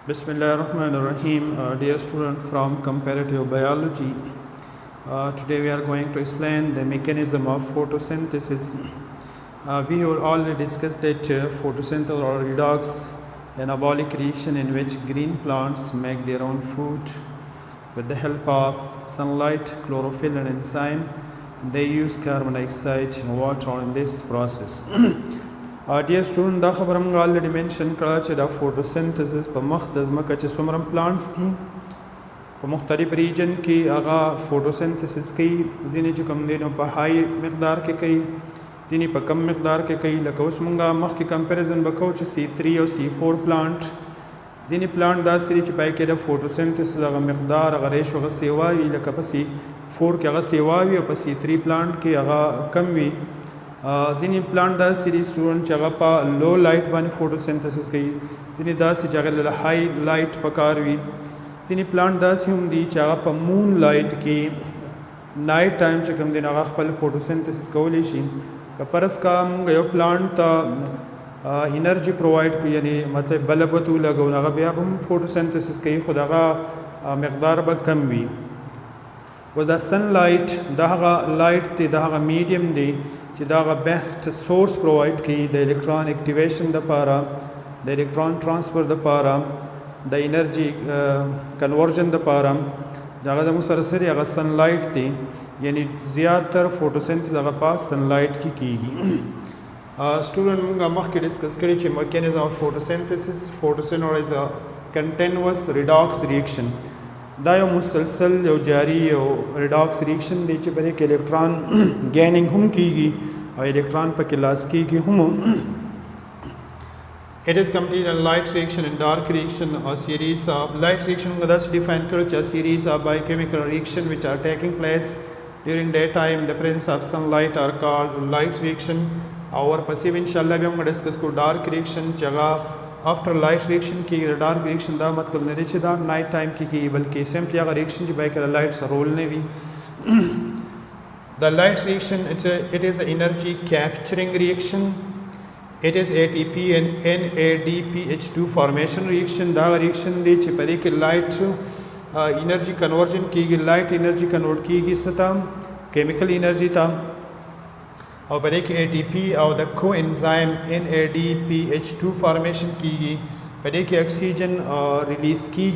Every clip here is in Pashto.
Bismillahirrahmanirrahim. Dear student from comparative biology, today we are going to explain the mechanism of photosynthesis. We have already discussed that photosynthesis or redox, anabolic reaction in which green plants make their own food with the help of sunlight, chlorophyll and enzyme. They use carbon dioxide and water in this process. Dear student, دا خبر موږ already mention کړه چې دا photosynthesis په مخ د ځمکه چې څومره plants دي په مختلف ریجن کې هغه photosynthesis کوي. ځینې چې کوم دي نو په هاي مقدار کې کوي، ځینې په کم مقدار کې کوي. لکه اوس موږ مخکې comparison وکړو چې C3 او C4 plant، ځینې plant داسې دي چې پای کې د photosynthesis هغه مقدار هغه ریشو هغه سیوا وي، لکه په C4 کې هغه سیوا وي او په C3 plant کې هغه کم وي. ځینې پلانټ داسې دي سټوډنټ چې هغه په لو لایټ باندې فوټوسنتھسس کوي، ځینې داسې چې هغه له های لایټ پکار وي. ځینې پلانټ داسې هم دي چې هغه په مون لایټ کې نایټ ټایم چې کوم دی هغه خپل فوټوسنتھسس کولی شي. که فرض کا موږ یو پلانټ ته انرژي پرووایډ کړو، یعنی مطلب بلب ورته ولګو، هغه بیا هم فوټوسنتھسس کوي خو دغه مقدار به کم وي. و دا سن لایټ دا هغه لایټ دی، دا هغه میډیم دی چې دا هغه بیسټ سورس پرووایډ کوي د الکترون اکټیویشن دپاره، د الکترون ټرانسفر دپاره، د انرژي کنورژن دپاره. هغه د موږ سره سره هغه سن لایټ دی، یعنی زیاتر فوټوسنتھسس هغه په سن لایټ کې کیږي. سټوډنټ موږ مخکې ډسکس کړي چې میکانیزم اف فوټوسنتھسس از ا کنټینوس ریډاکس ریاکشن. دا یو مسلسل یو جاری یو ریډاکس ریاکشن دی چې په دې کې الکترون ګیننګ هم کیږي او الکترون پکې لاس کیږي هم. It is complete a light reaction and dark reaction, a series of light reaction thus defined as a series of biochemical reaction which are taking place during daytime. The presence of sunlight are called light reaction. Our passive inshallah we will discuss ko dark reaction jaga after light reaction ki dark reaction da matlab nahi che da night time ki balki simply aga reaction ji by light sa role ne vi. The light reaction it is an energy capturing reaction. It is ATP and NADPH2 formation reaction. Da reaction de che pare ke light energy conversion ki light energy convert ki sata chemical energy ta और पर एक ATP और the coenzyme NADPH2 formation की पर एक oxygen release की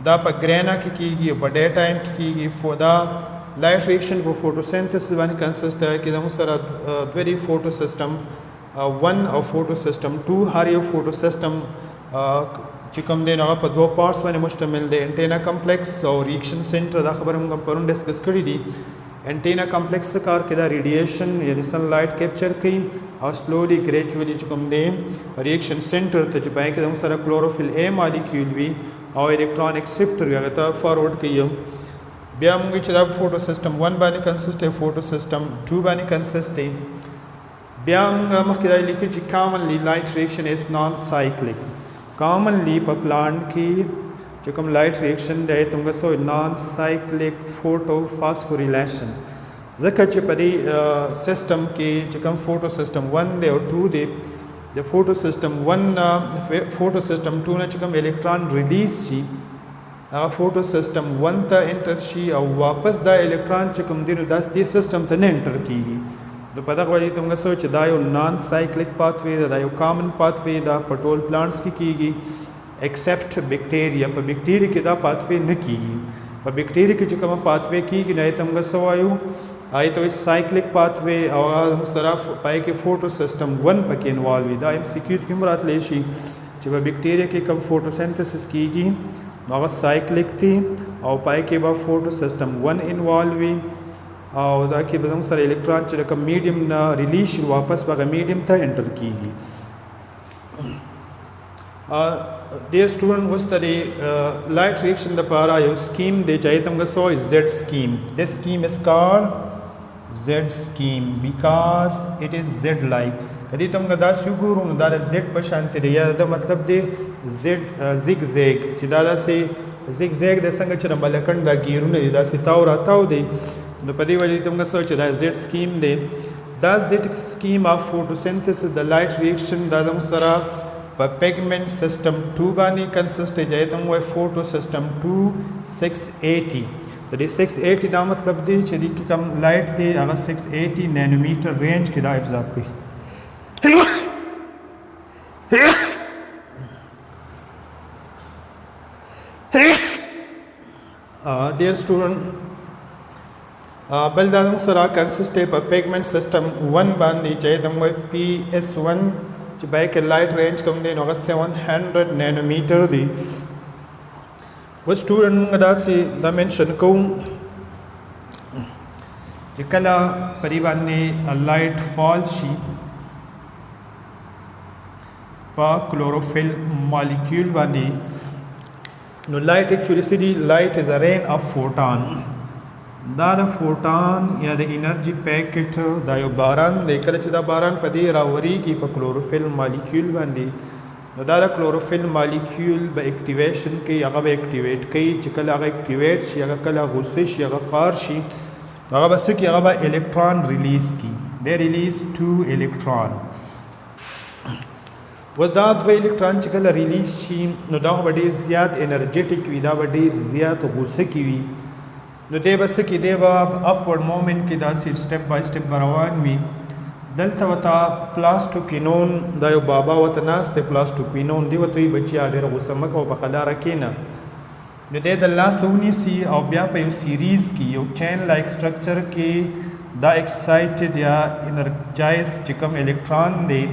दा पर ग्रेना की पर डे टाइम की फॉर द लाइट रिएक्शन को फोटोसिंथेसिस वन कंसिस्ट है कि हम सर वेरी फोटो सिस्टम 1 और फोटो सिस्टम 2 हर ये फोटो सिस्टम चिकम देना पर दो पार्ट्स में मुश्तमिल दे एंटेना कम्प्लेक्स और रिएक्शन सेंटर दा खबर हम पर डिस्कस करी थी. एंटेना कम्प्लेक्स कार के रेडिएशन यानी सनलाइट कैप्चर की और स्लोली ग्रेजुअली चुकम दे रिएक्शन सेंटर तो पाए कि सारा क्लोरोफिल ए मॉलिक्यूल भी और इलेक्ट्रॉन एक्सेप्टर भी फॉरवर्ड की ब्या मुंगी चला फोटो सिस्टम 1 बानी कंसिस्ट है, फोटो सिस्टम 2 बानी कंसिस्ट है. ब्या मुंगा मखिदा लिखी कि commonly light reaction is non cyclic. Commonly पर प्लांट की जो कम लाइट रिएक्शन दे तुमको so non cyclic photo phosphorylation जक परी सिस्टम की जो कम फोटो सिस्टम 1 दे और 2 दे द फोटो सिस्टम 1 फोटो सिस्टम 2 ने जो कम इलेक्ट्रॉन रिलीज सी फोटो सिस्टम 1 ता एंटर शी और वापस दा इलेक्ट्रॉन जो कम दिन दस दी सिस्टम ता ने एंटर की तो पता वाली तुमको सो दा यो नॉन साइक्लिक पाथवे दा यो कॉमन पाथवे दा पटोल प्लांट्स की एक्सेप्ट बैक्टीरिया. पर बैक्टीरिया के दा पाथवे न की पर बैक्टीरिया के जो कम पाथवे की नहीं तम गसवायु आई तो इस साइक्लिक पाथवे और तरफ पाए के फोटो सिस्टम 1 पके इन्वॉल्व हुई दा MCQs की मुराद लेशी जब बैक्टीरिया के कम फोटोसिंथेसिस की नवा साइक्लिक थी और पाए के बाद फोटो सिस्टम 1 इन्वॉल्व हुई और जाके बदम सर इलेक्ट्रॉन चल कम मीडियम ना रिलीज वापस बागा मीडियम था एंटर की. Dear student, was the light reaction the para your scheme de jaitam gaso is Z scheme. This scheme is called Z scheme because it is Z like. कदी तुम गदा सुगुरु दारा Z पर शांति रे या दा मतलब दे Z zigzag चिदारा से zigzag दे संग चरम बलकंड दा गिरु ने दा से ताव राताव दे نو په دې وجه ته موږ سوچ دا زیټ سکیم دی دا زیټ سکیم اف فوټوسنتھسس د لایټ ریاکشن دا د سره په پیګمنٹ سیستم 2 باندې کنسسټ دی ته موږ فوټو سیستم 2 680 د دې 680 دا مطلب دی چې د کوم لایټ دی هغه 680 نانومیټر رینج کې دا ابزارب کوي dear student بل دا سره کنسسټ په پیګمنٹ سیستم 1 باندې چې ته موږ PS1 چې بایک لایټ رینج کوم دی نو 700 نانومیټر دی و سټوډنټ موږ داسې دا منشن کوم چې کله پرې باندې لایټ فال شي په کلوروفیل مالیکول باندې نو لایټ اکچولی ستدي لایټ از ا رین اف فوټان دا د فوټان یا د انرژي پیکټ دا یو باران دی کله چې دا باران په دې راوريږي په کلوروفیل مالیکول باندې نو دا د کلوروفیل مالیکول به اکټیویشن کوي هغه به اکټیویټ کوي چې کله هغه اکټیویټ شي هغه کله غوسه شي هغه قار شي هغه بس کې هغه به الکترون ریلیز کوي دے ریلیز 2 الکترون و دا دوه الکترون چې کله ریلیز شي نو دا به ډیر زیات انرژیټیک وي دا به ډیر زیات غوسه کوي نو دی بس کې دی به اپورډ مومنت کې دا سټپ بای سټپ روان وي دلته وتا پلاستوکینون دا یو بابا وته ناست پلاستوکینون دی وته بچیا ډیر غوسه مکو په خلاره کینه نو دی د لاسونی سی او بیا په یو سیریز کې یو چین لایک سټرکچر کې دا ایکسایټډ یا انرجایز چې کوم الکترون دی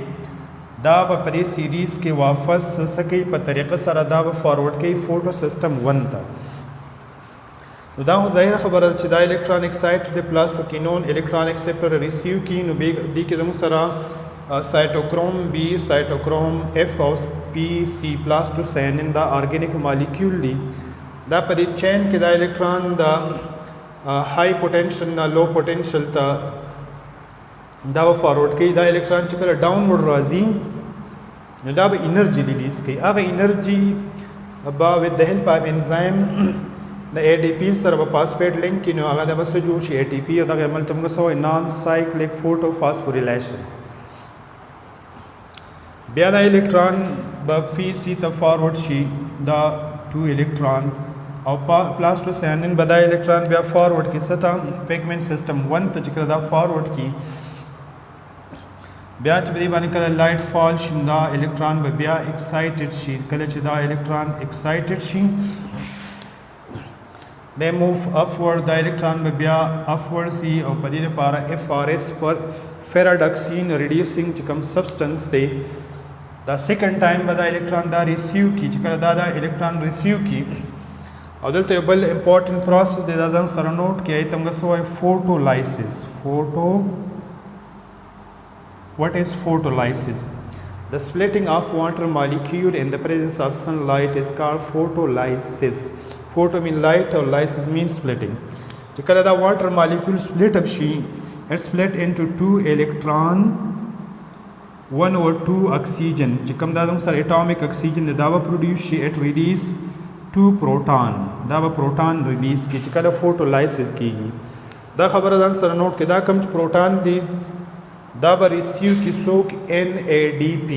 دا په پرې سیریز کې واپس سکی په طریقه سره دا به فارورډ کوي فوټو سیستم 1 ته نو دا خو ظاهره خبره چې دا الکترون ایکسایټ د پلاستوکینون الکترون ایکسپټر ریسیو کی نو به دې کې زموږ سره سایټوکروم بی سایټوکروم اف او پی سی پلاستوسینین دا ارګینیک مالیکول دی دا په دې چین کې دا الکترون دا های پوټنشل نه لو پوټنشل ته دا فارورډ کوي دا الکترون چې کله ډاونورډ راځي نو دا به انرژي ریلیز کوي هغه انرژي با with the help of enzyme د ADP سره په فاسفیټ لینک کې نو هغه د بس جوړ شي ATP او د عمل تمګه سو نان سایکلیک فوټو فاسفوریلیشن بیا د الکترون په فی سی ته فارورډ شي دا 2 الکترون او پلاستوسینین بدای الکترون بیا فارورډ کی ستا پیګمنٹ سیستم 1 ته چې دا فارورډ کی بیا چې دې باندې کله لایټ فال شیندا الکترون به بیا ایکسایټډ شي کله چې دا الکترون ایکسایټډ شي they move upward the electron به بیا upward سی او په دې لپاره FRS پر ferredoxine reducing چې کوم سبسټنس دی دا سیکنډ ټایم به دا الکترون دا ریسیو کی چې کله دا الکترون ریسیو کی او دلته یو بل امپورټنت پروسس دی دا ځان سره نوٹ کړئ تمګه سوای فوټولایسس what is photolysis the splitting of water molecule in the presence of sunlight is called photolysis photo mean light or lysis means splitting چې کله دا water molecule split up شي it split into 2 electron 1 over 2 oxygen چې کوم دا سره atomic oxygen دا به produce شي it release 2 proton دا به proton release کی چې کله photolysis کیږي دا خبره ځان سره نوٹ کړه دا کوم proton دی دا به ریسیو کی څوک NADP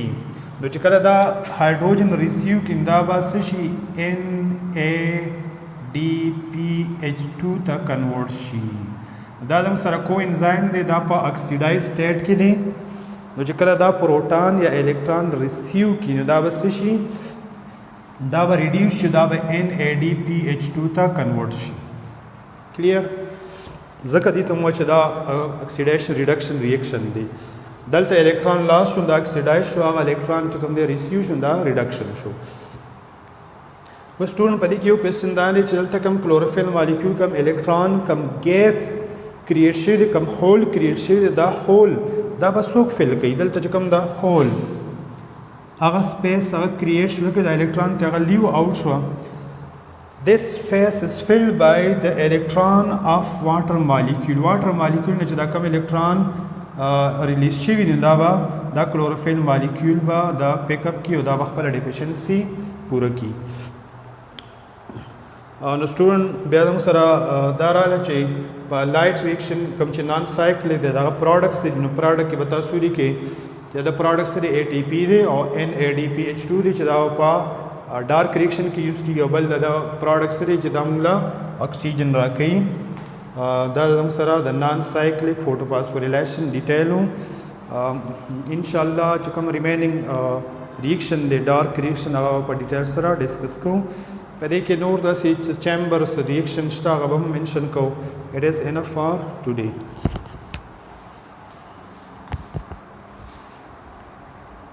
نو چې کله دا هایدروجن ریسیو کی دا به څه شي NADPH2 ته کنورټ شي دا د سره کو انزایم دی دا په اکسیډایز سټیټ کې دی نو چې کله دا پروټون یا الکترون ریسیو کی نو دا به څه شي دا به ریډیوس شي دا به NADPH2 ته کنورټ شي کلیر ځکه دې ته مو چې دا اکسیډیشن ریډکشن ریاکشن دی دلته الکترون لاس شو دا اکسیډایز شو هغه الکترون چې کوم دی ریسیو شو دا ریډکشن شو و سټوډنټ په دې کې یو کوېسچن دا دی چې دلته کوم کلوروفیل مالیکول کوم الکترون کوم ګیپ کریټ شوی دی کوم هول کریټ شوی دی دا هول دا به څوک فل کوي دلته چې کوم دا هول هغه سپیس هغه کریټ شو کې د الکترون ته هغه لیو آوټ شو This space is filled by the electron of water molecule. Water molecule ne چې دا کوم الکترون ریلیز شوی دی دا کلوروفیل مالیکول با دا پیک اپ کی او دا خپل ډیفیشنسی پوره کی نو سټوډنټ بیا موږ سره دا راغله چې په لایټ ریاکشن کوم چې نان سایکل دی دغه پروډکټس دي نو پروډکټ کې به تاسو لیکئ چې دا پروډکټس دی ATP دی او NADPH2 دی چې دا په ډارک ریاکشن کې یوز کیږي او بل دا پروډکټس دی چې دا موږ اکسیجن راکوي دا موږ سره د نان سایکلیک فوټوفاسفوریلیشن ډیټیل ان شاء الله چې کوم ریمیننګ ریاکشن دی ډارک ریاکشن هغه په ډیټیل سره ډسکس کوو په دې کې نور داسې چیمبرز ریاکشن شته هغه به هم منشن کوو. اټ از انف فار ټوډے.